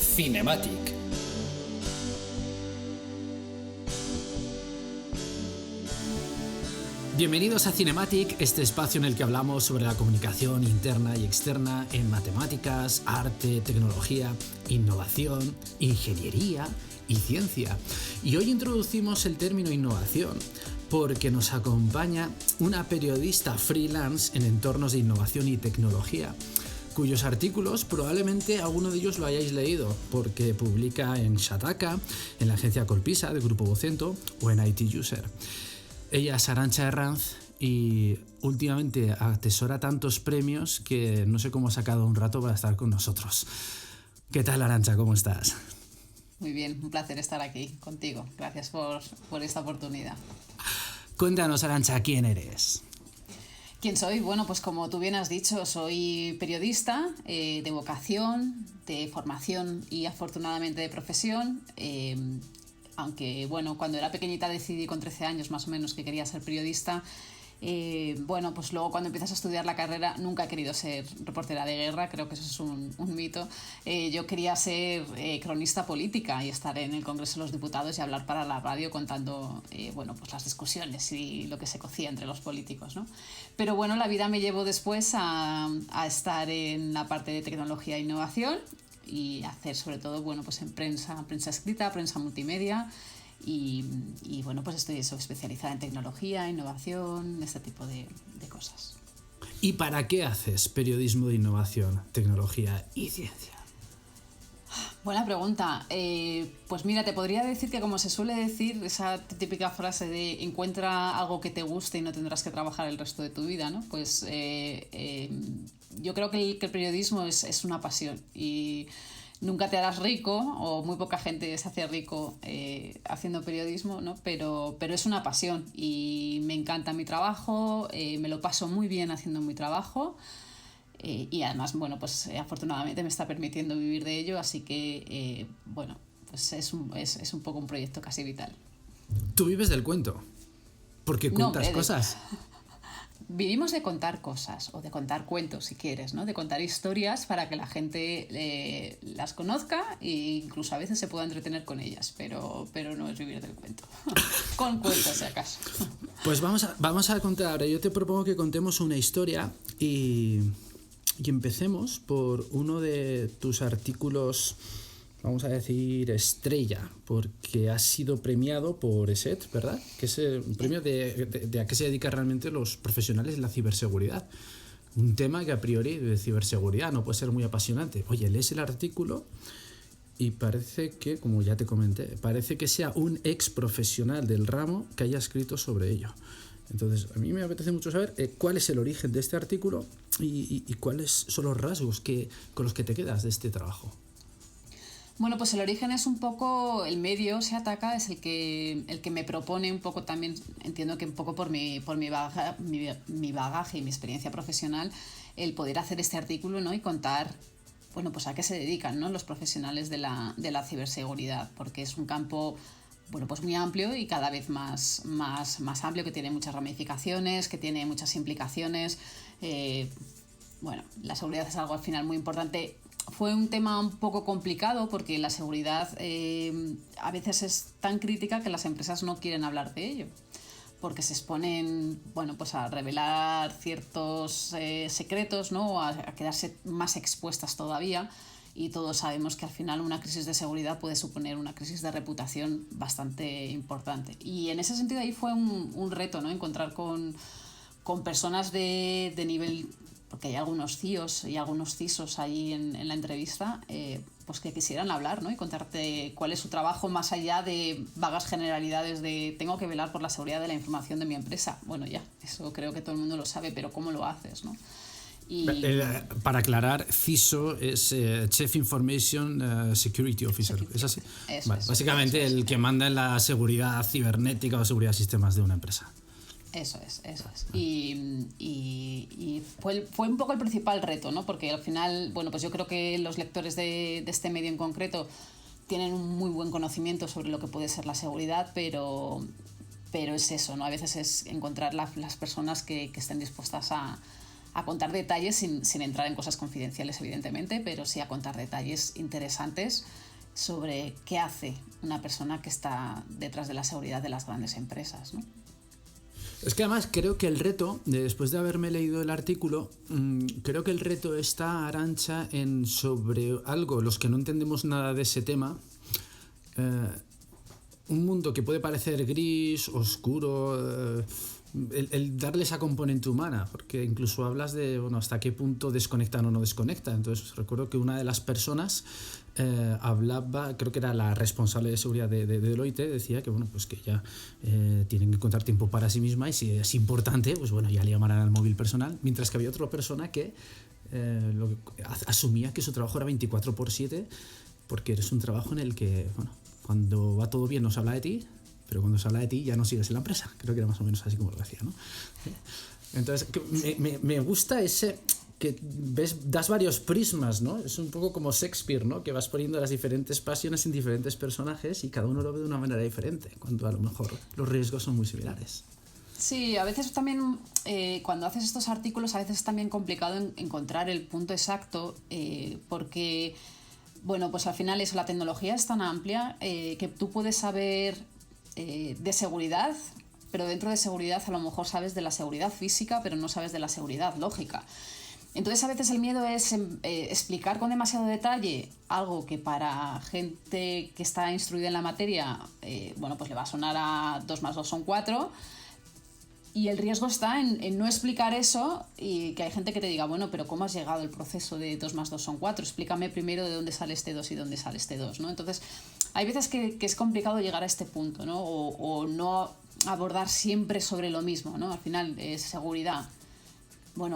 Cinematic. Bienvenidos a Cinematic, este espacio en el que hablamos sobre la comunicación interna y externa en matemáticas, arte, tecnología, innovación, ingeniería y ciencia. Y hoy introducimos el término innovación porque nos acompaña una periodista freelance en entornos de innovación y tecnología, cuyos artículos probablemente alguno de ellos lo hayáis leído, porque publica en Shataka, en la agencia Colpisa del Grupo Vocento o en IT User. Ella es Arantxa Herranz y últimamente atesora tantos premios que no sé cómo ha sacado un rato para estar con nosotros. ¿Qué tal, Arantxa? ¿Cómo estás? Muy bien, un placer estar aquí contigo. Gracias por esta oportunidad. Cuéntanos, Arantxa, ¿quién eres? ¿Quién soy? Bueno, pues como tú bien has dicho, soy periodista de vocación, de formación y afortunadamente de profesión. Aunque, bueno, cuando era pequeñita decidí con 13 años más o menos que quería ser periodista. Bueno, pues luego cuando empiezas a estudiar la carrera nunca he querido ser reportera de guerra, creo que eso es un mito. Yo quería ser cronista política y estar en el Congreso de los Diputados y hablar para la radio contando bueno, pues las discusiones y lo que se cocía entre los políticos, ¿no? Pero bueno, la vida me llevó después a estar en la parte de tecnología e innovación y hacer sobre todo, bueno, pues en prensa escrita, prensa multimedia. Y bueno, pues estoy especializada en tecnología, innovación, este tipo de cosas. ¿Y para qué haces periodismo de innovación, tecnología y ciencia? Buena pregunta. Pues mira, te podría decir que, como se suele decir, esa típica frase de encuentra algo que te guste y no tendrás que trabajar el resto de tu vida, ¿no? Pues yo creo que el periodismo es una pasión y nunca te harás rico, o muy poca gente se hace rico haciendo periodismo, ¿no? Pero es una pasión y me encanta mi trabajo, me lo paso muy bien haciendo mi trabajo y además, bueno, pues afortunadamente me está permitiendo vivir de ello, así que, bueno, pues es un poco un proyecto casi vital. Tú vives del cuento, porque cuentas cosas. Vivimos de contar cosas, o de contar cuentos si quieres, ¿no? De contar historias para que la gente las conozca e incluso a veces se pueda entretener con ellas, pero no es vivir del cuento. Con cuentos, si acaso. Pues vamos a contar ahora. Yo te propongo que contemos una historia y empecemos por uno de tus artículos, vamos a decir, estrella, porque has sido premiado por ESET, ¿verdad? Que es un premio de a qué se dedican realmente los profesionales de la ciberseguridad. Un tema que a priori de ciberseguridad no puede ser muy apasionante. Oye, lees el artículo y parece que, como ya te comenté, parece que sea un ex profesional del ramo que haya escrito sobre ello. Entonces, a mí me apetece mucho saber cuál es el origen de este artículo y cuáles son los rasgos con los que te quedas de este trabajo. Bueno, pues el origen es un poco, el medio Shataka es el que me propone un poco también, entiendo que un poco por mi bagaje y mi experiencia profesional, el poder hacer este artículo, ¿no? Y contar, bueno, pues a qué se dedican, ¿no? Los profesionales de la ciberseguridad, porque es un campo, bueno, pues muy amplio y cada vez más amplio, que tiene muchas ramificaciones, que tiene muchas implicaciones. Bueno, la seguridad es algo al final muy importante. Fue un tema un poco complicado porque la seguridad a veces es tan crítica que las empresas no quieren hablar de ello, porque se exponen, bueno, pues a revelar ciertos secretos, ¿no? A quedarse más expuestas todavía, y todos sabemos que al final una crisis de seguridad puede suponer una crisis de reputación bastante importante. Y en ese sentido ahí fue un reto, ¿no? Encontrar con personas de nivel, porque hay algunos CIOs y algunos CISOs ahí en la entrevista, pues que quisieran hablar, ¿no? Y contarte cuál es su trabajo más allá de vagas generalidades de tengo que velar por la seguridad de la información de mi empresa. Bueno, ya, eso creo que todo el mundo lo sabe, pero ¿cómo lo haces, no? Y para aclarar, CISO es Chief Information Security Officer. ¿Es así? Vale, básicamente el que manda en la seguridad cibernética o seguridad de sistemas de una empresa. Eso es. Y fue un poco el principal reto, ¿no? Porque al final, bueno, pues yo creo que los lectores de este medio en concreto tienen un muy buen conocimiento sobre lo que puede ser la seguridad, pero es eso, ¿no? A veces es encontrar las personas que estén dispuestas a a contar detalles sin entrar en cosas confidenciales, evidentemente, pero sí a contar detalles interesantes sobre qué hace una persona que está detrás de la seguridad de las grandes empresas, ¿no? Es que además creo que el reto, después de haberme leído el artículo, creo que el reto está, Arantxa, en sobre algo, los que no entendemos nada de ese tema, un mundo que puede parecer gris, oscuro, el darle esa componente humana, porque incluso hablas de hasta qué punto desconectan o no desconectan. Entonces recuerdo que una de las personas hablaba, creo que era la responsable de seguridad de Deloitte, decía que pues que ya tienen que encontrar tiempo para sí misma y si es importante, pues ya le llamarán al móvil personal, mientras que había otra persona que asumía que su trabajo era 24/7, porque eres un trabajo en el que cuando va todo bien no se habla de ti, pero cuando se habla de ti ya no sigues en la empresa. Creo que era más o menos así como lo decía, ¿no? Entonces, me gusta ese que das varios prismas, ¿no? Es un poco como Shakespeare, ¿no? Que vas poniendo las diferentes pasiones en diferentes personajes y cada uno lo ve de una manera diferente, cuando a lo mejor los riesgos son muy similares. Sí, a veces también cuando haces estos artículos a veces es también complicado encontrar el punto exacto porque, pues al final la tecnología es tan amplia que tú puedes saber de seguridad, pero dentro de seguridad a lo mejor sabes de la seguridad física, pero no sabes de la seguridad lógica. Entonces a veces el miedo es explicar con demasiado detalle algo que para gente que está instruida en la materia, pues le va a sonar a 2 más 2 son 4, y el riesgo está en no explicar eso y que hay gente que te diga, pero ¿cómo has llegado al proceso de 2 más 2 son 4? Explícame primero de dónde sale este 2 y dónde sale este 2, ¿no? Entonces hay veces que es complicado llegar a este punto, ¿no? O no abordar siempre sobre lo mismo, ¿no? Al final es seguridad.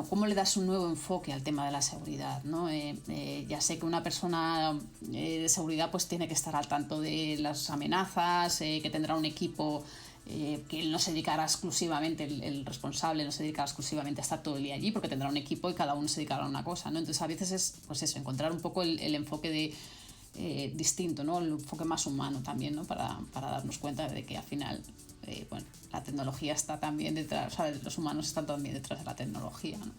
¿Cómo le das un nuevo enfoque al tema de la seguridad, ¿no? Ya sé que una persona de seguridad pues tiene que estar al tanto de las amenazas, que tendrá un equipo que él no se dedicará exclusivamente, el responsable no se dedicará exclusivamente a estar todo el día allí, porque tendrá un equipo y cada uno se dedicará a una cosa, ¿no? Entonces a veces es pues eso, encontrar un poco el enfoque distinto, ¿no? El enfoque más humano también, ¿no? Para darnos cuenta de que al final la tecnología está también detrás, o sea, los humanos están también detrás de la tecnología, ¿no?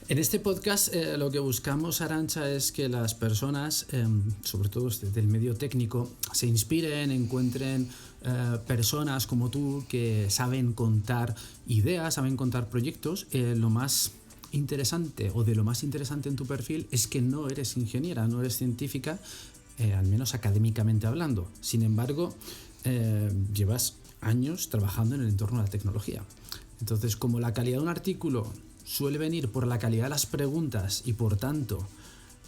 En este podcast lo que buscamos, Arantxa, es que las personas, sobre todo del medio técnico, se inspiren, encuentren personas como tú que saben contar ideas, saben contar proyectos. Lo más interesante o de lo más interesante en tu perfil es que no eres ingeniera, no eres científica, al menos académicamente hablando. Sin embargo, llevas años trabajando en el entorno de la tecnología. Entonces, como la calidad de un artículo suele venir por la calidad de las preguntas y por tanto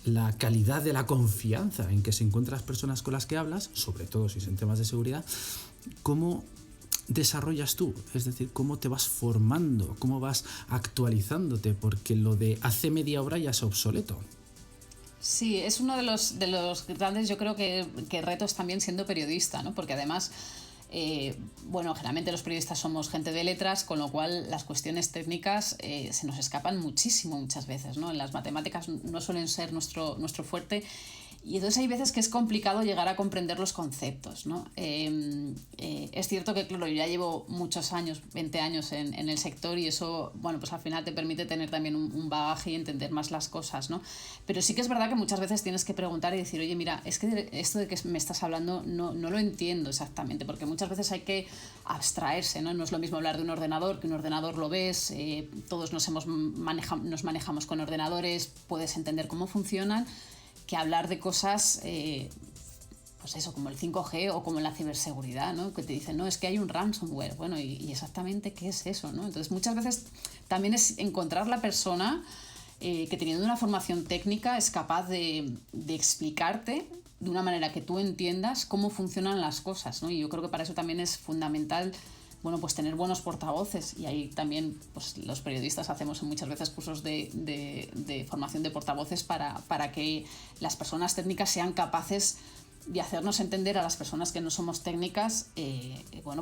la calidad de la confianza en que se encuentran las personas con las que hablas, sobre todo si son temas de seguridad, ¿cómo desarrollas tú? Es decir, ¿cómo te vas formando? ¿Cómo vas actualizándote? Porque lo de hace media hora ya es obsoleto. Sí, es uno de los grandes, yo creo que retos también siendo periodista, ¿no? Porque además generalmente los periodistas somos gente de letras, con lo cual las cuestiones técnicas se nos escapan muchísimo muchas veces, ¿no? En las matemáticas no suelen ser nuestro fuerte. Y entonces hay veces que es complicado llegar a comprender los conceptos, ¿no? Es cierto que, claro, yo ya llevo muchos años, 20 años en el sector y eso, pues al final te permite tener también un bagaje y entender más las cosas, ¿no? Pero sí que es verdad que muchas veces tienes que preguntar y decir, oye, mira, es que esto de que me estás hablando no lo entiendo exactamente, porque muchas veces hay que abstraerse, ¿no? No es lo mismo hablar de un ordenador, que un ordenador lo ves, todos nos manejamos con ordenadores, puedes entender cómo funcionan, que hablar de cosas, pues eso, como el 5G o como la ciberseguridad, ¿no? Que te dicen, no, es que hay un ransomware. Bueno, ¿y exactamente qué es eso, no? Entonces, muchas veces también es encontrar la persona que teniendo una formación técnica es capaz de explicarte de una manera que tú entiendas cómo funcionan las cosas, ¿no? Y yo creo que para eso también es fundamental pues tener buenos portavoces, y ahí también pues los periodistas hacemos muchas veces cursos de formación de portavoces para que las personas técnicas sean capaces de hacernos entender a las personas que no somos técnicas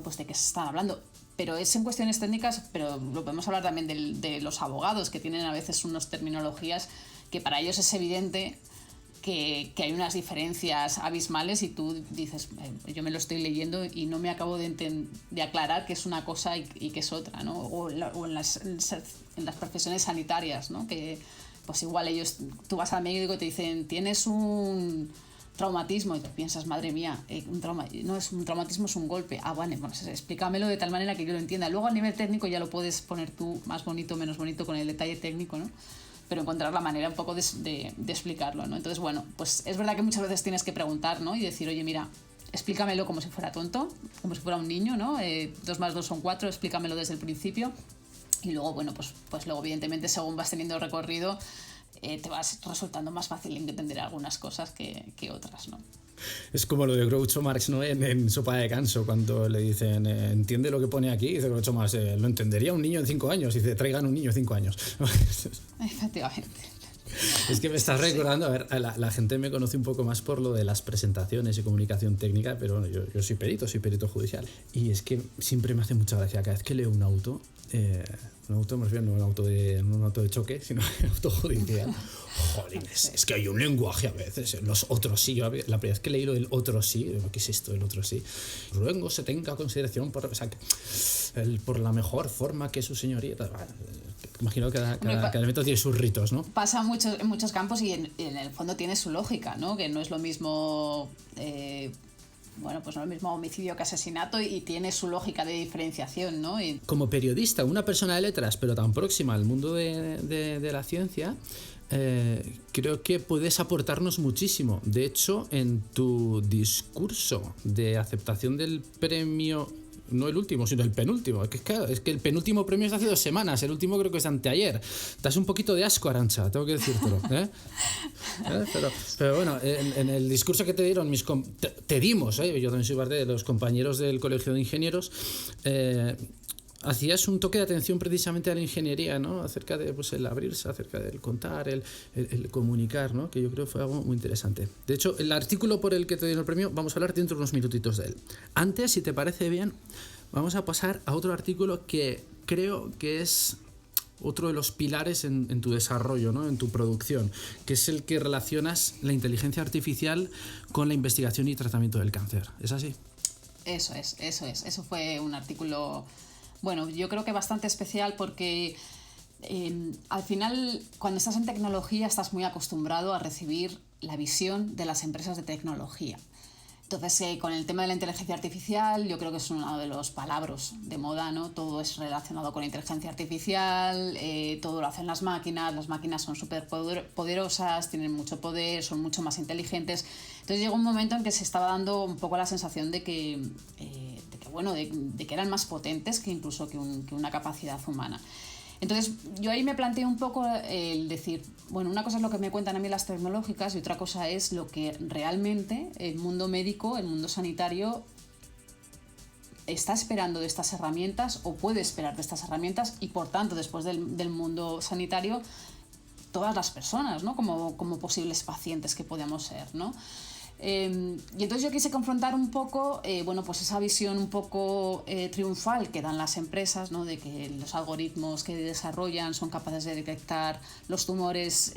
pues de qué se están hablando. Pero es en cuestiones técnicas, pero lo podemos hablar también de los abogados, que tienen a veces unas terminologías que para ellos es evidente que hay unas diferencias abismales y tú dices, yo me lo estoy leyendo y no me acabo de aclarar qué es una cosa y qué es otra, ¿no? O en las profesiones sanitarias, ¿no? Que pues igual tú vas al médico y te dicen, tienes un traumatismo, y tú piensas, madre mía, no es un traumatismo, es un golpe. Vale, bueno, explícamelo de tal manera que yo lo entienda. Luego a nivel técnico ya lo puedes poner tú más bonito, menos bonito con el detalle técnico, ¿no? Pero encontrar la manera un poco de explicarlo, ¿no? Entonces, bueno, pues es verdad que muchas veces tienes que preguntar, ¿no? Y decir, oye, mira, explícamelo como si fuera tonto, como si fuera un niño, ¿no? 2 más 2 son 4, explícamelo desde el principio. Y luego, bueno, pues luego evidentemente según vas teniendo recorrido, te vas resultando más fácil entender algunas cosas que otras, ¿no? Es como lo de Groucho Marx, ¿no? En Sopa de Canso, cuando le dicen, ¿entiende lo que pone aquí? Dice Groucho Marx, lo entendería un niño en 5 años. Dice, traigan un niño de 5 años. Efectivamente. Es que me estás recordando, a ver, la gente me conoce un poco más por lo de las presentaciones y comunicación técnica, pero bueno, yo soy perito judicial. Y es que siempre me hace mucha gracia, cada vez que leo un auto, me refiero no un auto de choque, sino un auto judicial. Jolines, es que hay un lenguaje a veces, los otros sí. Yo la primera vez que leí lo del otro sí, ¿qué es esto del otro sí? Luego se tenga consideración por la mejor forma que su señoría. Imagino que cada elemento tiene sus ritos, ¿no? Pasa en muchos campos y en el fondo tiene su lógica, ¿no? Que no es lo mismo... Bueno, pues no es lo mismo homicidio que asesinato y tiene su lógica de diferenciación, ¿no? Como periodista, una persona de letras, pero tan próxima al mundo de la ciencia, creo que puedes aportarnos muchísimo. De hecho, en tu discurso de aceptación del premio, no el último, sino el penúltimo, es que el penúltimo premio es de hace 2 semanas, el último creo que es anteayer. Das un poquito de asco, Arantxa, tengo que decírtelo, ¿eh? Pero bueno, en el discurso que te dieron te dimos, yo también soy parte de los compañeros del Colegio de Ingenieros, hacías un toque de atención precisamente a la ingeniería, ¿no? Acerca de el abrirse, acerca del contar, el comunicar, ¿no? Que yo creo que fue algo muy interesante. De hecho, el artículo por el que te dieron el premio, vamos a hablar dentro de unos minutitos de él. Antes, si te parece bien, vamos a pasar a otro artículo que creo que es otro de los pilares en tu desarrollo, ¿no? En tu producción, que es el que relacionas la inteligencia artificial con la investigación y tratamiento del cáncer. ¿Es así? Eso es. Eso fue un artículo... Bueno, yo creo que bastante especial porque al final cuando estás en tecnología estás muy acostumbrado a recibir la visión de las empresas de tecnología. Entonces, con el tema de la inteligencia artificial, yo creo que es uno de los palabras de moda, ¿no? Todo es relacionado con inteligencia artificial, todo lo hacen las máquinas son súper poderosas, tienen mucho poder, son mucho más inteligentes. Entonces llegó un momento en que se estaba dando un poco la sensación de que eran más potentes que incluso que una capacidad humana. Entonces yo ahí me planteé un poco el decir, bueno, una cosa es lo que me cuentan a mí las tecnológicas y otra cosa es lo que realmente el mundo médico, el mundo sanitario está esperando de estas herramientas o puede esperar de estas herramientas y por tanto después del mundo sanitario todas las personas, ¿no? como posibles pacientes que podemos ser, ¿no? Y entonces yo quise confrontar un poco pues esa visión un poco triunfal que dan las empresas, ¿no? De que los algoritmos que desarrollan son capaces de detectar los tumores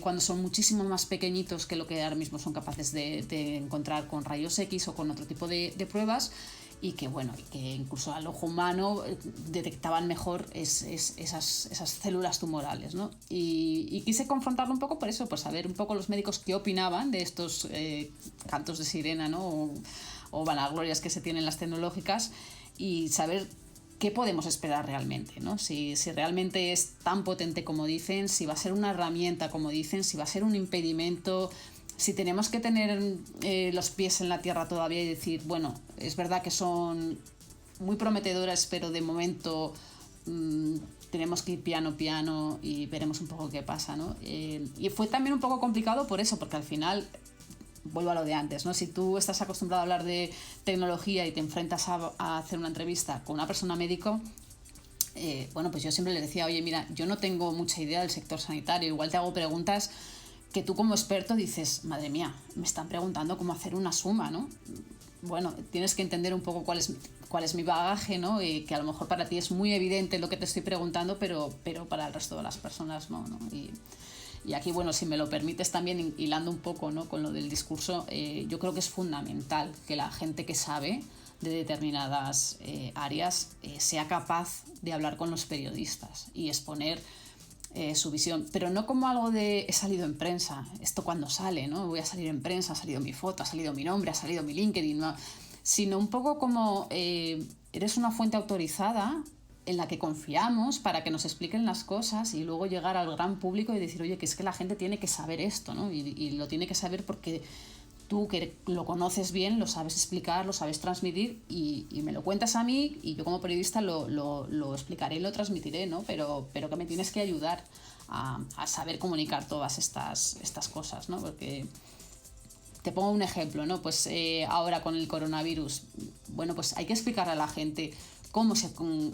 cuando son muchísimo más pequeñitos que lo que ahora mismo son capaces de encontrar con rayos X o con otro tipo de pruebas, y que incluso al ojo humano detectaban mejor esas células tumorales, ¿no? Y quise confrontarlo un poco por eso, por saber un poco los médicos qué opinaban de estos cantos de sirena, ¿no? o vanaglorias que se tienen las tecnológicas, y saber qué podemos esperar realmente, ¿no? Si realmente es tan potente como dicen, si va a ser una herramienta como dicen, si va a ser un impedimento, si tenemos que tener los pies en la tierra todavía y decir, bueno, es verdad que son muy prometedoras, pero de momento tenemos que ir piano y veremos un poco qué pasa, ¿no? Y fue también un poco complicado por eso, porque al final, vuelvo a lo de antes, ¿no? Si tú estás acostumbrado a hablar de tecnología y te enfrentas a hacer una entrevista con una persona médico, pues yo siempre les decía, oye, mira, yo no tengo mucha idea del sector sanitario, igual te hago preguntas que tú como experto dices, madre mía, me están preguntando cómo hacer una suma, ¿no? Bueno, tienes que entender un poco cuál es mi bagaje, ¿no? Y que a lo mejor para ti es muy evidente lo que te estoy preguntando, pero para el resto de las personas no, ¿no? Y aquí, bueno, si me lo permites también, hilando un poco, ¿no?, con lo del discurso, yo creo que es fundamental que la gente que sabe de determinadas áreas sea capaz de hablar con los periodistas y exponer su visión, pero no como algo de he salido en prensa, esto cuando sale, ¿no? Voy a salir en prensa, ha salido mi foto, ha salido mi nombre, ha salido mi LinkedIn, ¿no? Sino un poco como eres una fuente autorizada en la que confiamos para que nos expliquen las cosas y luego llegar al gran público y decir, oye, que es que la gente tiene que saber esto, ¿no? Y lo tiene que saber porque tú, que lo conoces bien, lo sabes explicar, lo sabes transmitir y me lo cuentas a mí y yo como periodista lo explicaré y lo transmitiré, ¿no? Pero que me tienes que ayudar a saber comunicar todas estas cosas, ¿no? Porque te pongo un ejemplo, ¿no? Pues ahora con el coronavirus, bueno, pues hay que explicar a la gente cómo se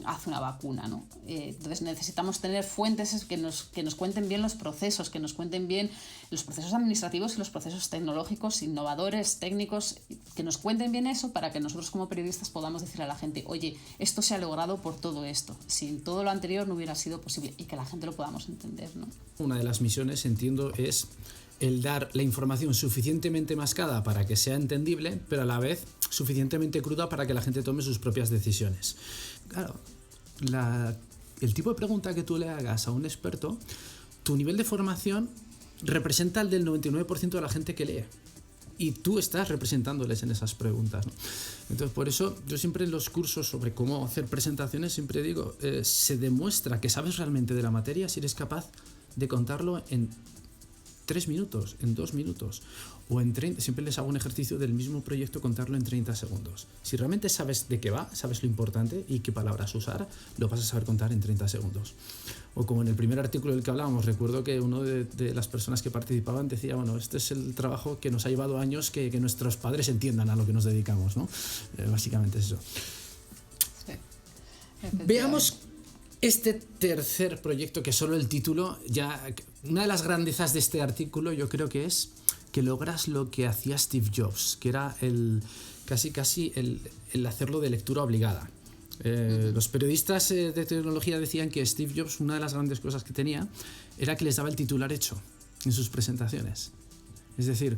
hace una vacuna, ¿no? Entonces necesitamos tener fuentes que nos cuenten bien los procesos, que nos cuenten bien los procesos administrativos y los procesos tecnológicos, innovadores, técnicos, que nos cuenten bien eso para que nosotros como periodistas podamos decir a la gente, oye, esto se ha logrado por todo esto, sin todo lo anterior no hubiera sido posible, y que la gente lo podamos entender, ¿no? Una de las misiones, entiendo, es el dar la información suficientemente mascada para que sea entendible, pero a la vez suficientemente cruda para que la gente tome sus propias decisiones. Claro, el tipo de pregunta que tú le hagas a un experto, tu nivel de formación representa el del 99% de la gente que lee. Y tú estás representándoles en esas preguntas, ¿no? Entonces, por eso, yo siempre en los cursos sobre cómo hacer presentaciones, siempre digo, se demuestra que sabes realmente de la materia si eres capaz de contarlo en 3 minutos, en 2 minutos o en 30, siempre les hago un ejercicio del mismo proyecto, contarlo en 30 segundos. Si realmente sabes de qué va, sabes lo importante y qué palabras usar, lo vas a saber contar en 30 segundos. O como en el primer artículo del que hablábamos, recuerdo que uno de las personas que participaban decía, bueno, este es el trabajo que nos ha llevado años que nuestros padres entiendan a lo que nos dedicamos, ¿no? Básicamente es eso. Sí. Veamos este tercer proyecto, que solo el título, ya una de las grandezas de este artículo yo creo que es que logras lo que hacía Steve Jobs, que era casi el hacerlo de lectura obligada. Los periodistas de tecnología decían que Steve Jobs, una de las grandes cosas que tenía era que les daba el titular hecho en sus presentaciones. Es decir,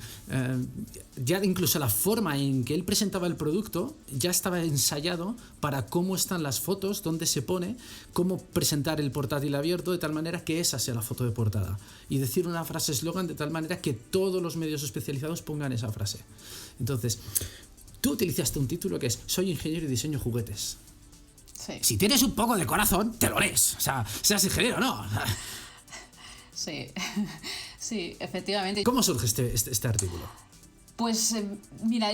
ya incluso la forma en que él presentaba el producto ya estaba ensayado para cómo están las fotos, dónde se pone, cómo presentar el portátil abierto de tal manera que esa sea la foto de portada. Y decir una frase eslogan de tal manera que todos los medios especializados pongan esa frase. Entonces, tú utilizaste un título que es Soy ingeniero y diseño juguetes. Sí. Si tienes un poco de corazón, te lo lees. O sea, seas ingeniero o no. Sí, sí, efectivamente. ¿Cómo surge este artículo? Pues mira,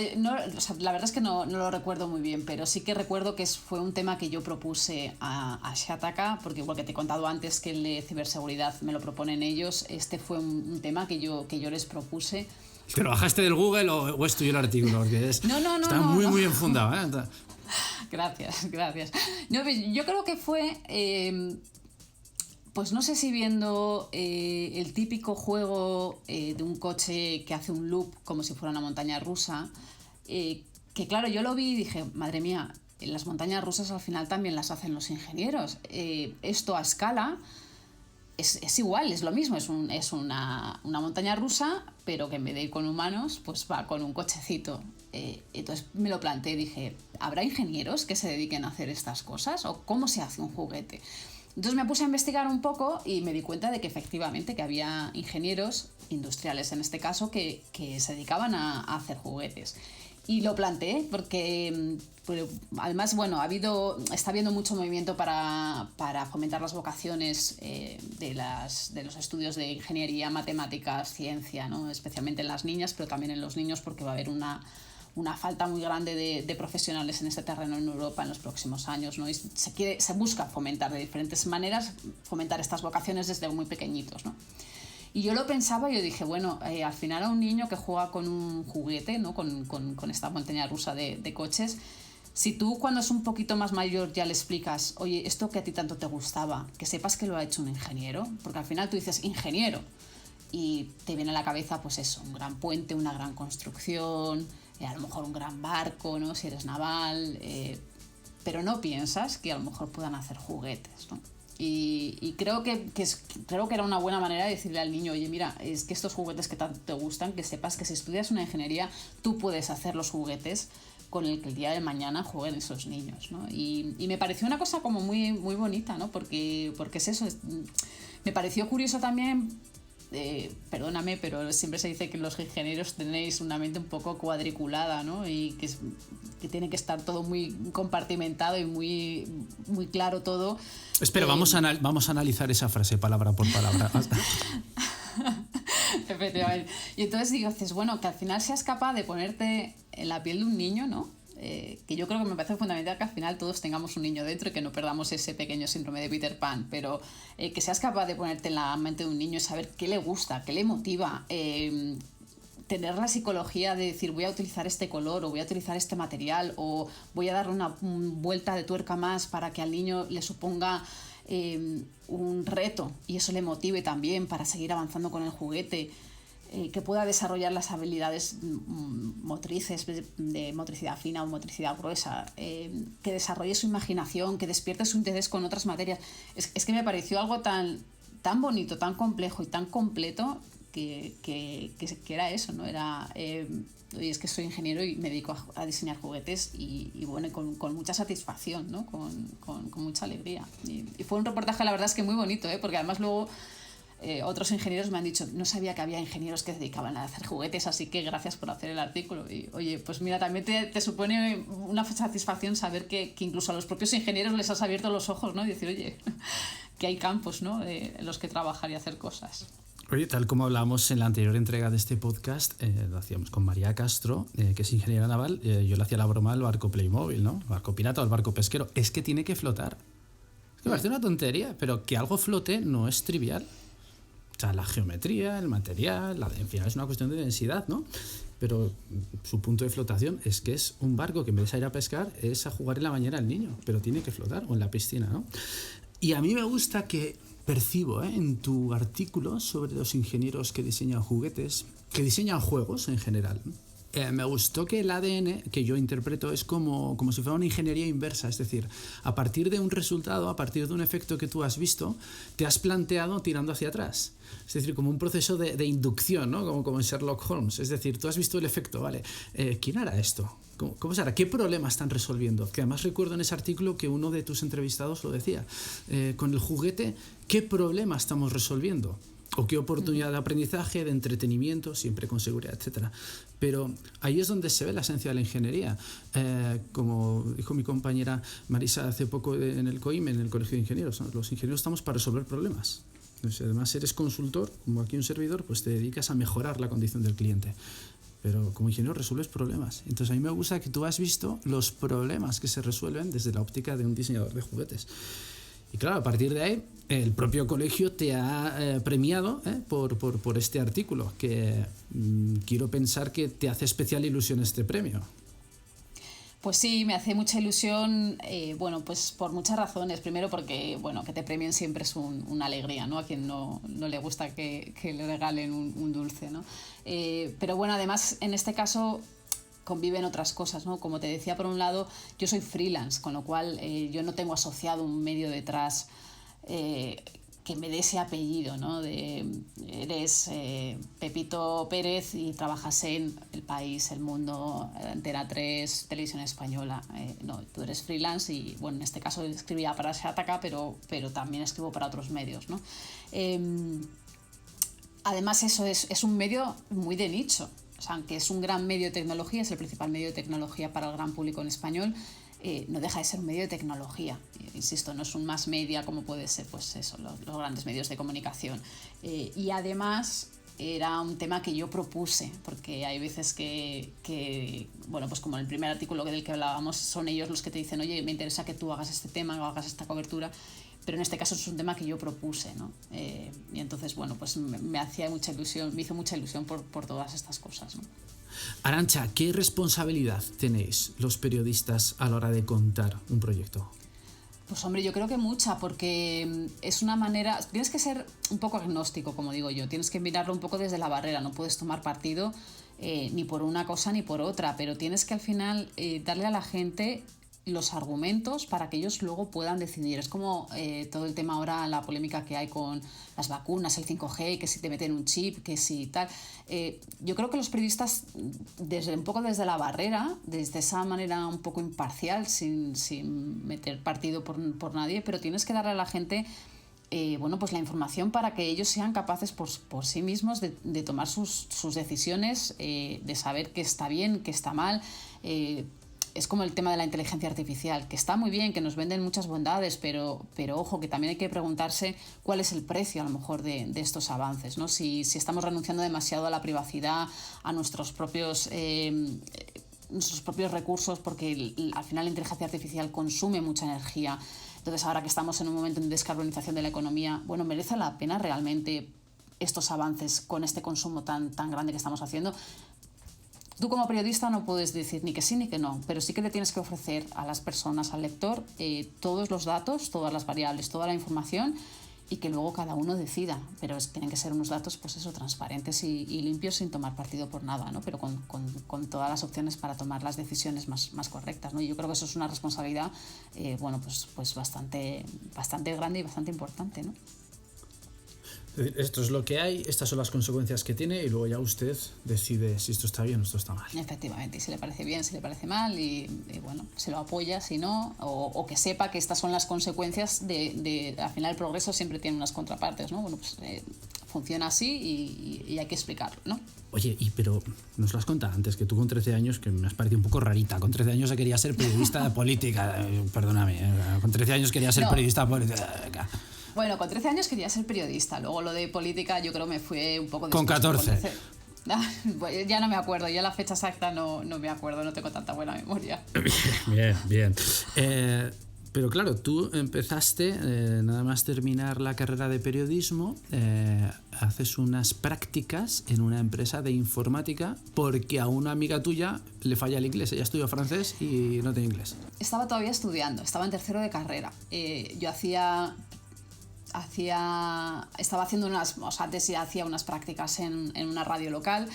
o sea, la verdad es que no lo recuerdo muy bien, pero sí que recuerdo que fue un tema que yo propuse a Shataka, porque igual que te he contado antes que el de ciberseguridad me lo proponen ellos, este fue un tema que yo les propuse. ¿Que lo bajaste del Google o es tuyo el artículo? Porque está muy bien fundado, ¿eh? Gracias. No, yo creo que fue... pues no sé si viendo el típico juego de un coche que hace un loop como si fuera una montaña rusa, que claro, yo lo vi y dije, madre mía, las montañas rusas al final también las hacen los ingenieros. Esto a escala es igual, es lo mismo, es una montaña rusa, pero que en vez de ir con humanos, pues va con un cochecito. Entonces me lo planteé y dije, ¿habrá ingenieros que se dediquen a hacer estas cosas? ¿O cómo se hace un juguete? Entonces me puse a investigar un poco y me di cuenta de que efectivamente que había ingenieros industriales, en este caso, que se dedicaban a hacer juguetes. Y lo planteé porque además, bueno, está habiendo mucho movimiento para fomentar las vocaciones de los estudios de ingeniería, matemáticas, ciencia, ¿no? Especialmente en las niñas, pero también en los niños, porque va a haber una falta muy grande de profesionales en este terreno en Europa en los próximos años, ¿no? Y se busca fomentar de diferentes maneras, fomentar estas vocaciones desde muy pequeñitos, ¿no? Y yo lo pensaba y yo dije, bueno, al final a un niño que juega con un juguete, ¿no? con esta montaña rusa de coches, si tú cuando es un poquito más mayor ya le explicas, oye, esto que a ti tanto te gustaba, que sepas que lo ha hecho un ingeniero, porque al final tú dices ingeniero y te viene a la cabeza, pues eso, un gran puente, una gran construcción, a lo mejor un gran barco, ¿no? Si eres naval, pero no piensas que a lo mejor puedan hacer juguetes, ¿no? Y creo creo que era una buena manera de decirle al niño, oye, mira, es que estos juguetes que tanto te gustan, que sepas que si estudias una ingeniería, tú puedes hacer los juguetes con el que el día de mañana jueguen esos niños, ¿no? Y me pareció una cosa como muy, muy bonita, ¿no? Porque es eso. Me pareció curioso también, perdóname, pero siempre se dice que los ingenieros tenéis una mente un poco cuadriculada, ¿no? Y que tiene que estar todo muy compartimentado y muy, muy claro todo. Espera, vamos a analizar esa frase palabra por palabra. Efectivamente. Y entonces dices, bueno, que al final seas capaz de ponerte en la piel de un niño, ¿no? Que yo creo que me parece fundamental que al final todos tengamos un niño dentro y que no perdamos ese pequeño síndrome de Peter Pan, pero que seas capaz de ponerte en la mente de un niño y saber qué le gusta, qué le motiva, tener la psicología de decir voy a utilizar este color o voy a utilizar este material o voy a darle una vuelta de tuerca más para que al niño le suponga un reto y eso le motive también para seguir avanzando con el juguete, que pueda desarrollar las habilidades motrices de motricidad fina o motricidad gruesa, que desarrolle su imaginación, que despierte su interés con otras materias. Es que me pareció algo tan bonito, tan complejo y tan completo que era eso, ¿no? Era... es que soy ingeniero y me dedico a diseñar juguetes y bueno, con mucha satisfacción, ¿no? Con mucha alegría. Y fue un reportaje, la verdad es que muy bonito, porque además luego otros ingenieros me han dicho, no sabía que había ingenieros que se dedicaban a hacer juguetes, así que gracias por hacer el artículo. Y oye, pues mira, también te supone una satisfacción saber que incluso a los propios ingenieros les has abierto los ojos, ¿no? Y decir, oye, que hay campos, ¿no? En los que trabajar y hacer cosas. Oye, tal como hablábamos en la anterior entrega de este podcast, lo hacíamos con María Castro, que es ingeniera naval, yo le hacía la broma al barco Playmobil, ¿no? El barco pirata o el barco pesquero. Es que tiene que flotar. Es que parece una tontería, pero que algo flote no es trivial. O sea, la geometría, el material, al final es una cuestión de densidad, ¿no? Pero su punto de flotación es que es un barco que en vez de ir a pescar es a jugar en la bañera el niño, pero tiene que flotar, o en la piscina, ¿no? Y a mí me gusta que percibo en tu artículo sobre los ingenieros que diseñan juguetes, que diseñan juegos en general. Me gustó que el ADN que yo interpreto es como si fuera una ingeniería inversa, es decir, a partir de un resultado, a partir de un efecto que tú has visto, te has planteado tirando hacia atrás. Es decir, como un proceso de inducción, ¿no? Como en Sherlock Holmes. Es decir, tú has visto el efecto, ¿vale? ¿Quién hará esto? ¿Cómo se hará? ¿Qué problema están resolviendo? Que además recuerdo en ese artículo que uno de tus entrevistados lo decía. Con el juguete, ¿qué problema estamos resolviendo? O qué oportunidad de aprendizaje, de entretenimiento, siempre con seguridad, etc. Pero ahí es donde se ve la esencia de la ingeniería. Como dijo mi compañera Marisa hace poco en el COIME, en el Colegio de Ingenieros, ¿no? Los ingenieros estamos para resolver problemas. Entonces, además eres consultor, como aquí un servidor, pues te dedicas a mejorar la condición del cliente. Pero como ingeniero resuelves problemas. Entonces a mí me gusta que tú has visto los problemas que se resuelven desde la óptica de un diseñador de juguetes. Y claro, a partir de ahí, el propio colegio te ha premiado por este artículo, que quiero pensar que te hace especial ilusión este premio. Pues sí, me hace mucha ilusión, bueno, pues por muchas razones. Primero porque, bueno, que te premien siempre es una alegría, ¿no? A quien no le gusta que le regalen un dulce, ¿no? Pero bueno, además, en este caso conviven otras cosas, ¿no? Como te decía, por un lado, yo soy freelance, con lo cual yo no tengo asociado un medio detrás que me dé ese apellido, ¿no? Eres Pepito Pérez y trabajas en El País, El Mundo, Antena 3, Televisión Española. No, tú eres freelance y, bueno, en este caso escribía para Shataka, pero también escribo para otros medios, ¿no? Además, eso es un medio muy de nicho. O sea, aunque es un gran medio de tecnología, es el principal medio de tecnología para el gran público en español, no deja de ser un medio de tecnología. Insisto, no es un mass media como puede ser pues eso, los grandes medios de comunicación. Y además era un tema que yo propuse, porque hay veces que bueno, pues como en el primer artículo del que hablábamos, son ellos los que te dicen, oye, me interesa que tú hagas este tema o hagas esta cobertura, pero en este caso es un tema que yo propuse, ¿no? Y entonces, bueno, pues me hacía mucha ilusión, me hizo mucha ilusión por todas estas cosas, ¿no? Arantxa, ¿qué responsabilidad tenéis los periodistas a la hora de contar un proyecto? Pues hombre, yo creo que mucha, porque es una manera... Tienes que ser un poco agnóstico, como digo yo, tienes que mirarlo un poco desde la barrera, no puedes tomar partido ni por una cosa ni por otra, pero tienes que al final darle a la gente los argumentos para que ellos luego puedan decidir. Es como todo el tema ahora, la polémica que hay con las vacunas, el 5G, que si te meten un chip, que si tal. Yo creo que los periodistas, un poco desde la barrera, desde esa manera un poco imparcial, sin meter partido por nadie, pero tienes que darle a la gente pues la información para que ellos sean capaces por sí mismos de tomar sus decisiones, de saber qué está bien, qué está mal. Es como el tema de la inteligencia artificial, que está muy bien, que nos venden muchas bondades, pero ojo, que también hay que preguntarse cuál es el precio a lo mejor de estos avances, ¿no? Si estamos renunciando demasiado a la privacidad, a nuestros propios recursos, porque al final la inteligencia artificial consume mucha energía. Entonces, ahora que estamos en un momento de descarbonización de la economía, bueno, ¿merece la pena realmente estos avances con este consumo tan grande que estamos haciendo? Tú como periodista no puedes decir ni que sí ni que no, pero sí que le tienes que ofrecer a las personas, al lector, todos los datos, todas las variables, toda la información, y que luego cada uno decida. Pero tienen que ser unos datos, pues eso, transparentes y limpios, sin tomar partido por nada, ¿no? Pero con todas las opciones para tomar las decisiones más correctas, ¿no? Y yo creo que eso es una responsabilidad pues bastante grande y bastante importante, ¿no? Esto es lo que hay, estas son las consecuencias que tiene, y luego ya usted decide si esto está bien o esto está mal. Efectivamente, y si le parece bien, si le parece mal, y bueno, se lo apoya, si no, o que sepa que estas son las consecuencias al final el progreso siempre tiene unas contrapartes, ¿no? Bueno, pues funciona así y hay que explicarlo, ¿no? Oye, pero nos lo has contado antes, que tú con 13 años, que me has parecido un poco rarita, con 13 años quería ser periodista de política, perdóname, con 13 años quería ser periodista de política. Bueno, con 13 años quería ser periodista, luego lo de política yo creo me fue un poco después. Con 14. Ya no me acuerdo, ya la fecha exacta no me acuerdo, no tengo tanta buena memoria. Bien. Pero claro, tú empezaste, nada más terminar la carrera de periodismo, haces unas prácticas en una empresa de informática porque a una amiga tuya le falla el inglés. Ella estudió francés y no tiene inglés. Estaba todavía estudiando, estaba en tercero de carrera. Yo estaba haciendo antes ya hacía unas prácticas en una radio local,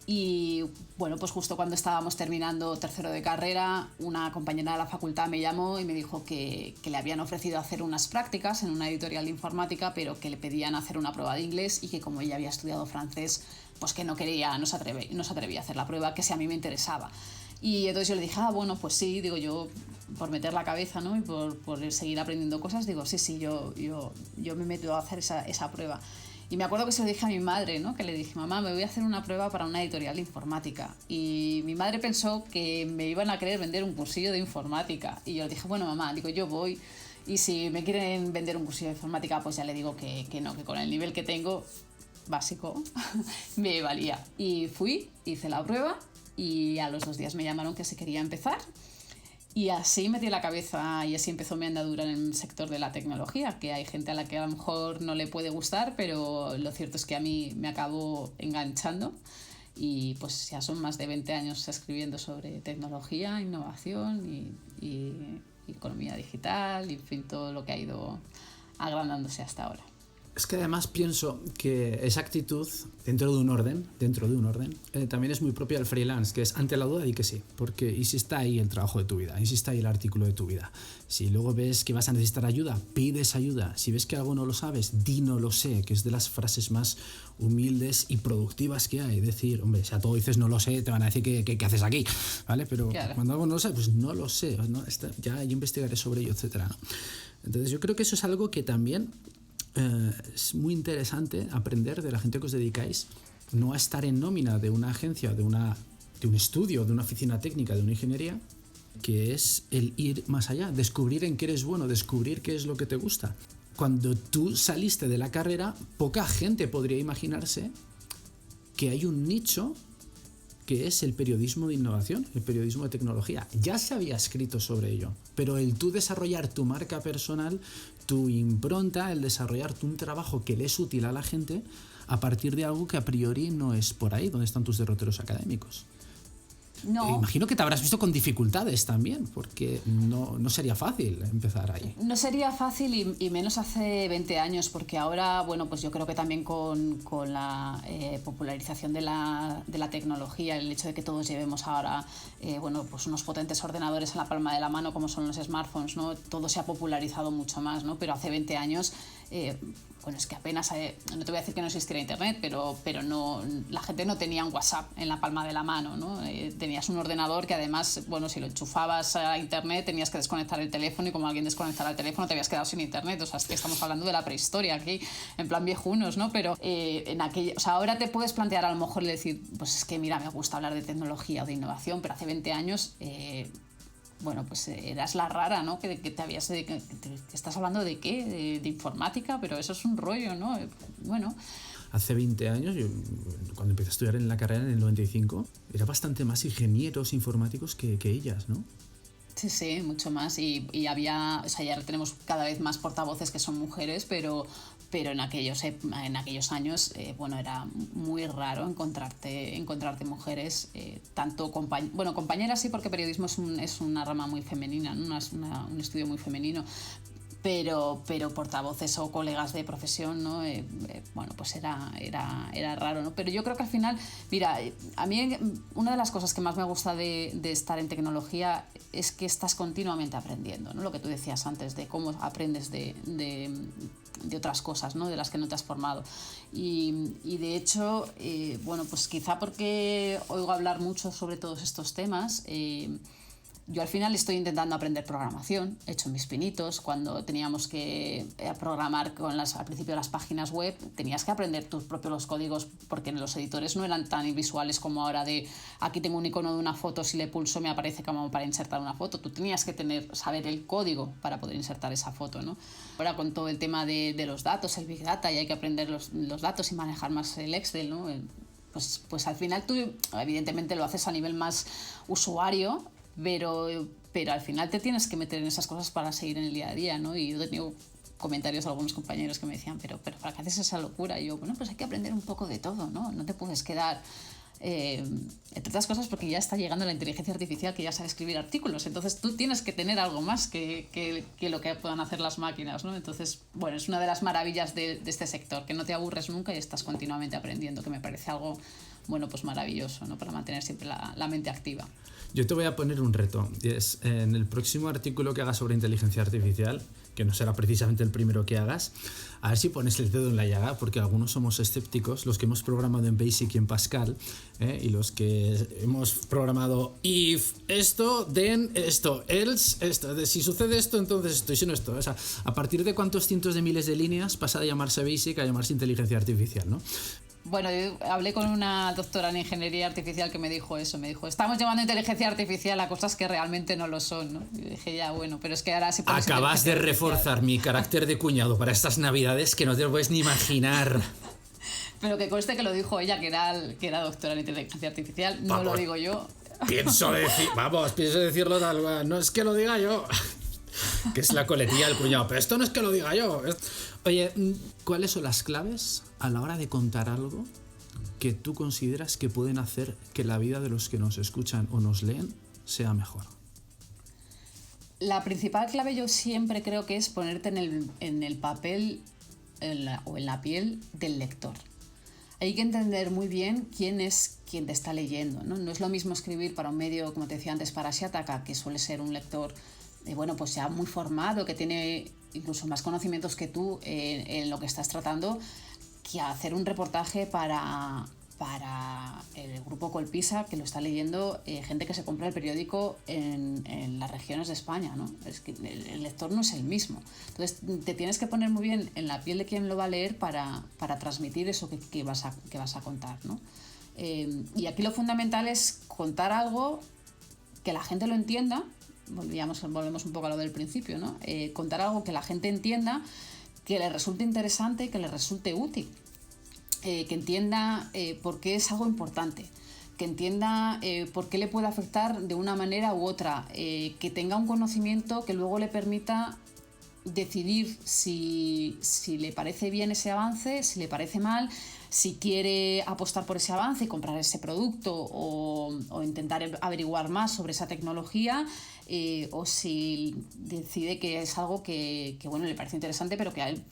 y bueno, pues justo cuando estábamos terminando tercero de carrera, una compañera de la facultad me llamó y me dijo que le habían ofrecido hacer unas prácticas en una editorial de informática, pero que le pedían hacer una prueba de inglés, y que como ella había estudiado francés, pues que no se atrevía a hacer la prueba, que si a mí me interesaba. Y entonces yo le dije, bueno, pues sí, digo yo, por meter la cabeza, ¿no? Y por seguir aprendiendo cosas, digo, sí, yo me meto a hacer esa prueba. Y me acuerdo que se lo dije a mi madre, ¿no? Que le dije, mamá, me voy a hacer una prueba para una editorial de informática. Y mi madre pensó que me iban a querer vender un cursillo de informática. Y yo le dije, bueno, mamá, digo, yo voy. Y si me quieren vender un cursillo de informática, pues ya le digo que no, que con el nivel que tengo, básico, me valía. Y fui, hice la prueba, y a los 2 días me llamaron que se quería empezar. Y así metí la cabeza, y así empezó mi andadura en el sector de la tecnología, que hay gente a la que a lo mejor no le puede gustar, pero lo cierto es que a mí me acabó enganchando, y pues ya son más de 20 años escribiendo sobre tecnología, innovación y economía digital, y en fin, todo lo que ha ido agrandándose hasta ahora. Es que además pienso que esa actitud dentro de un orden, también es muy propia del freelance, que es ante la duda di que sí, porque y si está ahí el trabajo de tu vida, y si está ahí el artículo de tu vida, si luego ves que vas a necesitar ayuda, pides ayuda, si ves que algo no lo sabes, di no lo sé, que es de las frases más humildes y productivas que hay. Decir, hombre, si a todo dices no lo sé, te van a decir ¿qué haces aquí? ¿Vale? Pero claro, cuando algo no lo sabes, pues no lo sé, ¿no? Ya yo investigaré sobre ello, etcétera, ¿no? Entonces yo creo que eso es algo que también es muy interesante aprender de la gente que os dedicáis no a estar en nómina de una agencia, de un estudio, de una oficina técnica, de una ingeniería, que es el ir más allá, descubrir en qué eres bueno, descubrir qué es lo que te gusta. Cuando tú saliste de la carrera, poca gente podría imaginarse que hay un nicho que es el periodismo de innovación, el periodismo de tecnología. Ya se había escrito sobre ello, pero el tú desarrollar tu marca personal, tu impronta, el desarrollar un trabajo que le es útil a la gente a partir de algo que a priori no es por ahí donde están tus derroteros académicos. No. Imagino que te habrás visto con dificultades también, porque no sería fácil empezar ahí. No sería fácil y menos hace 20 años, porque ahora, bueno, pues yo creo que también con la popularización de la tecnología, el hecho de que todos llevemos ahora, bueno, pues unos potentes ordenadores en la palma de la mano como son los smartphones, ¿no? Todo se ha popularizado mucho más, ¿no? Pero hace 20 años... bueno, es que apenas, no te voy a decir que no existiera internet, pero no, la gente no tenía un WhatsApp en la palma de la mano, ¿no? Tenías un ordenador que además, bueno, si lo enchufabas a internet tenías que desconectar el teléfono y como alguien desconectara el teléfono te habías quedado sin internet. O sea, es que estamos hablando de la prehistoria aquí, en plan viejunos, ¿no? Pero o sea, ahora te puedes plantear a lo mejor y decir, pues es que mira, me gusta hablar de tecnología o de innovación, pero hace 20 años... bueno, pues eras la rara, ¿no? Que estás hablando de qué, de informática, pero eso es un rollo, ¿no? Bueno. Hace 20 años, yo, cuando empecé a estudiar en la carrera en el 95, era bastante más ingenieros informáticos que ellas, ¿no? Sí, mucho más. Y había, o sea, ya tenemos cada vez más portavoces que son mujeres, pero en aquellos años, bueno, era muy raro encontrarte mujeres, tanto compañeras sí, porque periodismo es una rama muy femenina, ¿no? Un estudio muy femenino, pero portavoces o colegas de profesión, ¿no? Bueno, pues era raro, ¿no? Pero yo creo que al final, mira, a mí una de las cosas que más me gusta de estar en tecnología es que estás continuamente aprendiendo, ¿no? Lo que tú decías antes, de cómo aprendes de otras cosas, ¿no? De las que no te has formado. Y de hecho, bueno, pues quizá porque oigo hablar mucho sobre todos estos temas, yo al final estoy intentando aprender programación, he hecho mis pinitos. Cuando teníamos que programar al principio de las páginas web, tenías que aprender tus propios los códigos, porque los editores no eran tan visuales como ahora de aquí tengo un icono de una foto, si le pulso me aparece como para insertar una foto. Tú tenías que saber el código para poder insertar esa foto, ¿no? Ahora con todo el tema de los datos, el Big Data, y hay que aprender los datos y manejar más el Excel, ¿no? Pues al final tú evidentemente lo haces a nivel más usuario, pero al final te tienes que meter en esas cosas para seguir en el día a día, ¿no? Y yo he tenido comentarios de algunos compañeros que me decían, pero ¿para qué haces esa locura? Y yo, bueno, pues hay que aprender un poco de todo, ¿no? No te puedes quedar... entre otras cosas porque ya está llegando la inteligencia artificial que ya sabe escribir artículos, entonces tú tienes que tener algo más que lo que puedan hacer las máquinas, ¿no? Entonces, bueno, es una de las maravillas de este sector, que no te aburres nunca y estás continuamente aprendiendo, que me parece algo, bueno, pues maravilloso, ¿no? Para mantener siempre la mente activa. Yo te voy a poner un reto, y es en el próximo artículo que hagas sobre inteligencia artificial, que no será precisamente el primero que hagas, a ver si pones el dedo en la llaga, porque algunos somos escépticos, los que hemos programado en Basic y en Pascal, y los que hemos programado if esto, then esto, else esto, si sucede esto, entonces esto, y si no esto. O sea, a partir de cuántos cientos de miles de líneas pasa de llamarse Basic a llamarse inteligencia artificial, ¿no? Bueno, yo hablé con una doctora en ingeniería artificial que me dijo eso, me dijo, estamos llamando inteligencia artificial a cosas que realmente no lo son, ¿no? Y dije, ya, bueno, pero es que ahora sí... Acabas de reforzar mi carácter de cuñado para estas navidades que no te lo puedes ni imaginar. Pero que conste que lo dijo ella, que era doctora en inteligencia artificial, no lo digo yo. Pienso decirlo tal cual, no es que lo diga yo. Que es la coletilla del cuñado, pero esto no es que lo diga yo. Oye, ¿cuáles son las claves a la hora de contar algo que tú consideras que pueden hacer que la vida de los que nos escuchan o nos leen sea mejor? La principal clave yo siempre creo que es ponerte en el papel o en la piel del lector. Hay que entender muy bien quién es quien te está leyendo, ¿no? No es lo mismo escribir para un medio, como te decía antes, para Shataka, que suele ser un lector bueno, pues ya muy formado, que tiene incluso más conocimientos que tú en lo que estás tratando, que hacer un reportaje para el grupo Colpisa, que lo está leyendo gente que se compra el periódico en las regiones de España, ¿no? Es que el lector no es el mismo. Entonces te tienes que poner muy bien en la piel de quien lo va a leer para transmitir eso que vas a contar, ¿no? Y aquí lo fundamental es contar algo que la gente lo entienda. Volvemos un poco a lo del principio, ¿no? Contar algo que la gente entienda, que le resulte interesante, que le resulte útil, que entienda por qué es algo importante, que entienda por qué le puede afectar de una manera u otra, que tenga un conocimiento que luego le permita decidir si le parece bien ese avance, si le parece mal, si quiere apostar por ese avance y comprar ese producto o intentar averiguar más sobre esa tecnología, o si decide que es algo que bueno, le parece interesante, pero que a él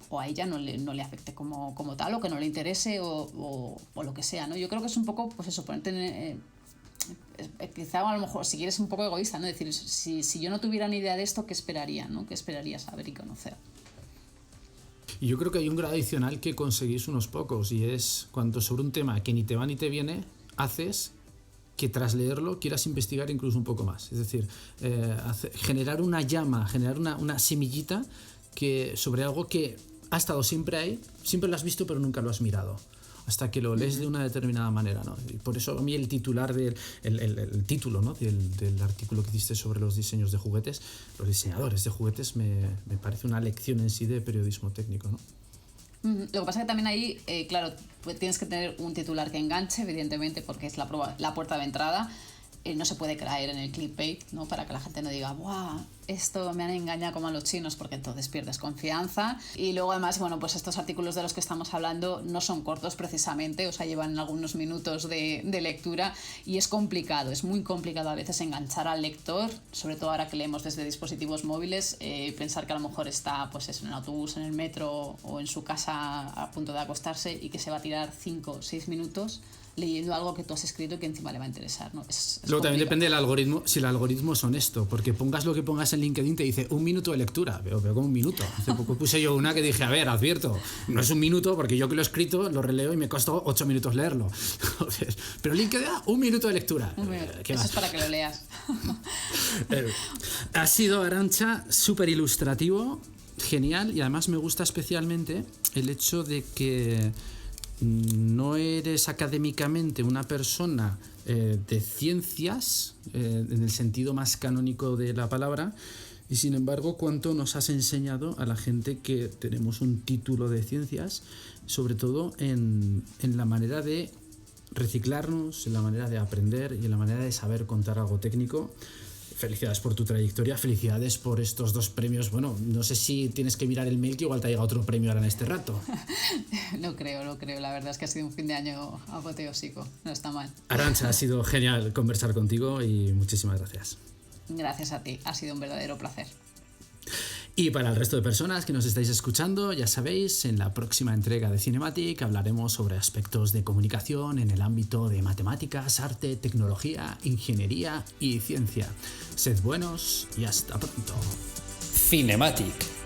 o a ella no le afecte como tal, o que no le interese, o lo que sea, ¿no? Yo creo que es un poco, pues eso, ponerte quizá a lo mejor, si quieres, un poco egoísta, ¿no? Decir, si yo no tuviera ni idea de esto, ¿qué esperaría, ¿no? ¿Qué esperaría saber y conocer? Y yo creo que hay un grado adicional que conseguís unos pocos, y es cuando sobre un tema que ni te va ni te viene, haces que tras leerlo quieras investigar incluso un poco más. Es decir, generar una llama, generar una semillita sobre algo que ha estado siempre ahí, siempre lo has visto pero nunca lo has mirado, hasta que lo lees de una determinada manera, ¿no? Y por eso a mí el titular el título, ¿no? del artículo que hiciste sobre los diseños de juguetes, los diseñadores de juguetes, me parece una lección en sí de periodismo técnico, ¿no? Lo que pasa es que también ahí, claro, pues tienes que tener un titular que enganche, evidentemente, porque es la puerta de entrada. No se puede caer en el clickbait, ¿no? Para que la gente no diga, ¡buah! Esto me han engañado como a los chinos, porque entonces pierdes confianza. Y luego, además, bueno, pues estos artículos de los que estamos hablando no son cortos precisamente, o sea, llevan algunos minutos de lectura, y es complicado, es muy complicado a veces enganchar al lector, sobre todo ahora que leemos desde dispositivos móviles, pensar que a lo mejor está, pues eso, en el autobús, en el metro o en su casa a punto de acostarse, y que se va a tirar 5 o 6 minutos leyendo algo que tú has escrito y que encima le va a interesar, ¿no? Luego también depende del algoritmo, si el algoritmo es honesto, porque pongas lo que pongas en LinkedIn te dice 1 minuto de lectura, pero como 1 minuto. Hace poco puse yo una que dije, a ver, advierto, no es 1 minuto porque yo que lo he escrito lo releo y me costó 8 minutos leerlo. Pero LinkedIn, 1 minuto de lectura. Eso es para que lo leas. Ha sido, Arantxa, súper ilustrativo, genial, y además me gusta especialmente el hecho de que no eres académicamente una persona de ciencias, en el sentido más canónico de la palabra, y sin embargo cuánto nos has enseñado a la gente que tenemos un título de ciencias, sobre todo en la manera de reciclarnos, en la manera de aprender y en la manera de saber contar algo técnico. Felicidades por tu trayectoria, felicidades por estos 2 premios. Bueno, no sé si tienes que mirar el mail, que igual te ha llegado otro premio ahora en este rato. No creo. La verdad es que ha sido un fin de año apoteósico. No está mal. Arantxa, ha sido genial conversar contigo y muchísimas gracias. Gracias a ti, ha sido un verdadero placer. Y para el resto de personas que nos estáis escuchando, ya sabéis, en la próxima entrega de Cinematic hablaremos sobre aspectos de comunicación en el ámbito de matemáticas, arte, tecnología, ingeniería y ciencia. Sed buenos y hasta pronto. Cinematic.